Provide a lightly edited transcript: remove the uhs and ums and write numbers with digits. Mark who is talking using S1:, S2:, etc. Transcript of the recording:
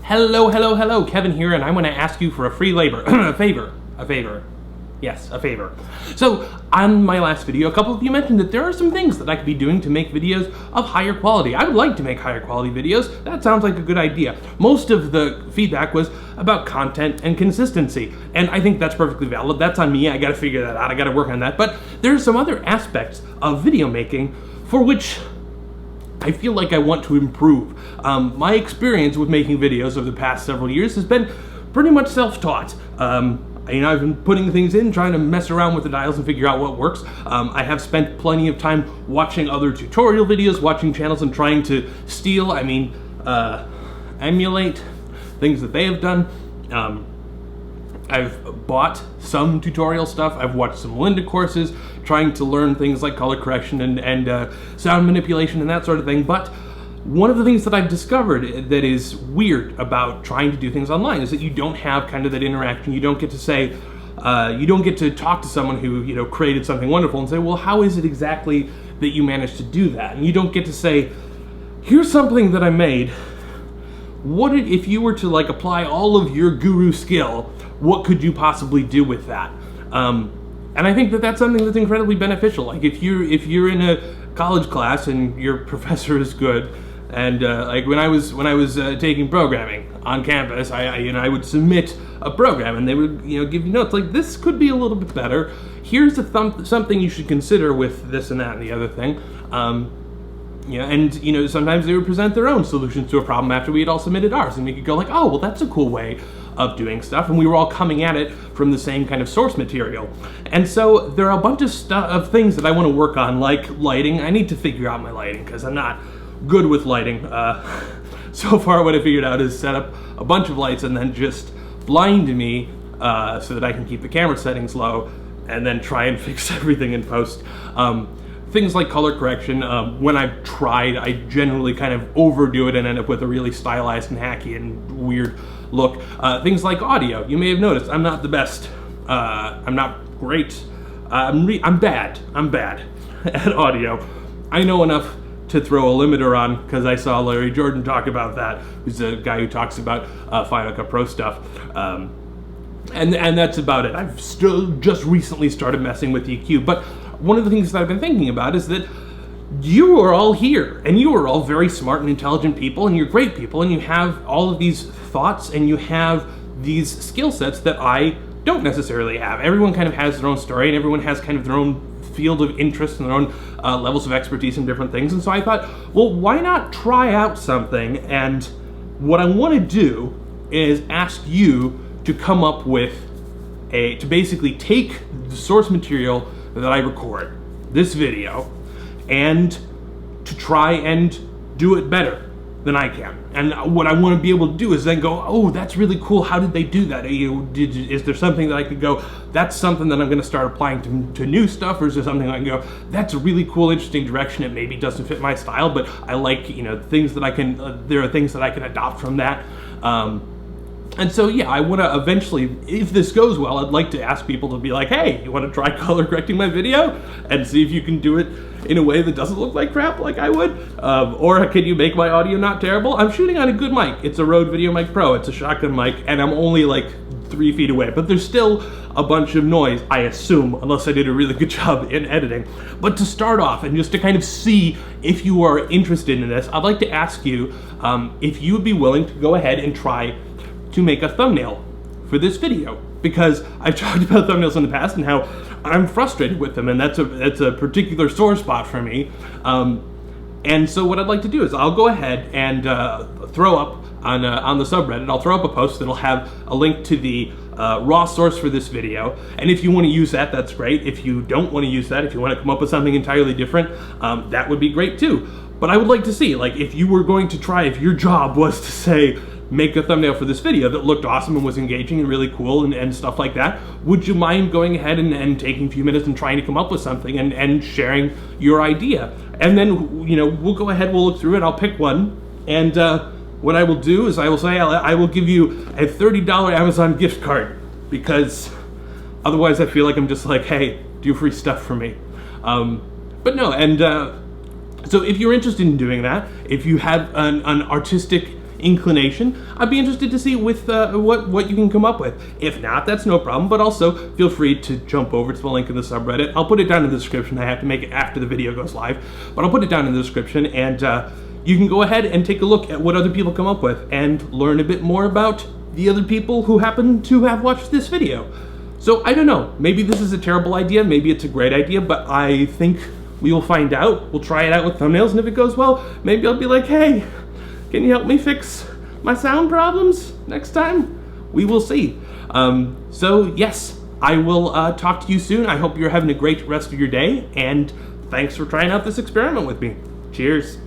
S1: Hello, hello, hello, Kevin here, and I want to ask you for a free labor, a favor. Yes, a favor. So, on my last video, a couple of you mentioned that there are some things that I could be doing to make videos of higher quality. I would like to make higher quality videos. That sounds like a good idea. Most of the feedback was about content and consistency, and I think that's perfectly valid. That's on me. I gotta figure that out. I gotta work on that. But there are some other aspects of video making for which I feel like I want to improve. My experience with making videos over the past several years has been pretty much self-taught. I've been putting things in, trying to mess around with the dials and figure out what works. I have spent plenty of time watching other tutorial videos, watching channels and trying to steal, emulate things that they have done. I've bought some tutorial stuff. I've watched some Lynda courses, trying to learn things like color correction and sound manipulation and that sort of thing. But one of the things that I've discovered that is weird about trying to do things online is that you don't have kind of that interaction. You don't get to say, you don't get to talk to someone who created something wonderful and say, well, how is it exactly that you managed to do that? And you don't get to say, here's something that I made. If you were to apply all of your guru skill, what could you possibly do with that? And I think that that's something that's incredibly beneficial. Like if you're in a college class and your professor is good, and when I was taking programming on campus, I would submit a program and they would give you notes like, this could be a little bit better. Here's something you should consider with this and that and the other thing. Sometimes they would present their own solutions to a problem after we had all submitted ours, and we could go like, oh, well, that's a cool way of doing stuff, and we were all coming at it from the same kind of source material. And so there are a bunch of things that I want to work on, like lighting. I need to figure out my lighting because I'm not good with lighting. So far what I figured out is set up a bunch of lights and then just blind me so that I can keep the camera settings low and then try and fix everything in post. Things like color correction, when I've tried, I generally kind of overdo it and end up with a really stylized and hacky and weird look. Things like audio, you may have noticed, I'm not the best. I'm not great. I'm bad at audio. I know enough to throw a limiter on because I saw Larry Jordan talk about that, who's a guy who talks about Final Cut Pro stuff. And that's about it. I've still just recently started messing with EQ, but one of the things that I've been thinking about is that you are all here, and you are all very smart and intelligent people, and you're great people, and you have all of these thoughts, and you have these skill sets that I don't necessarily have. Everyone kind of has their own story, and everyone has kind of their own field of interest and their own levels of expertise in different things, and so I thought, well, why not try out something? And what I want to do is ask you to come up with to basically take the source material that I record, this video, and to try and do it better than I can. And what I want to be able to do is then go, oh, that's really cool. How did they do that? Is there something that I could go, that's something that I'm going to start applying to new stuff, or is there something I can go, that's a really cool, interesting direction. It maybe doesn't fit my style, but I like, things that I can, there are things that I can adopt from that. And so, yeah, I want to eventually, if this goes well, I'd like to ask people to be like, hey, you want to try color correcting my video? And see if you can do it in a way that doesn't look like crap like I would. Or can you make my audio not terrible? I'm shooting on a good mic. It's a Rode VideoMic Pro. It's a shotgun mic, and I'm only like 3 feet away. But there's still a bunch of noise, I assume, unless I did a really good job in editing. But to start off, and just to kind of see if you are interested in this, I'd like to ask you if you would be willing to go ahead and try to make a thumbnail for this video, because I've talked about thumbnails in the past and how I'm frustrated with them, and that's a particular sore spot for me. And so what I'd like to do is I'll go ahead and throw up on the subreddit, I'll throw up a post that'll have a link to the raw source for this video, and if you want to use that, that's great. If you don't want to use that, if you want to come up with something entirely different, that would be great too. But I would like to see, if you were going to try, if your job was to say, make a thumbnail for this video that looked awesome and was engaging and really cool and stuff like that, would you mind going ahead and taking a few minutes and trying to come up with something and sharing your idea? And then, we'll go ahead, we'll look through it, I'll pick one, and what I will do is I will say I will give you a $30 Amazon gift card, because otherwise I feel like I'm just like, hey, do free stuff for me. But no, and so if you're interested in doing that, if you have an artistic inclination, I'd be interested to see with what you can come up with. If not, that's no problem, but also feel free to jump over to the link in the subreddit. I'll put it down in the description. I have to make it after the video goes live, but I'll put it down in the description, and you can go ahead and take a look at what other people come up with and learn a bit more about the other people who happen to have watched this video. So I don't know, maybe this is a terrible idea, maybe it's a great idea, but I think we will find out. We'll try it out with thumbnails, and if it goes well, maybe I'll be like, hey, can you help me fix my sound problems next time? We will see. So yes, I will talk to you soon. I hope you're having a great rest of your day, and thanks for trying out this experiment with me. Cheers.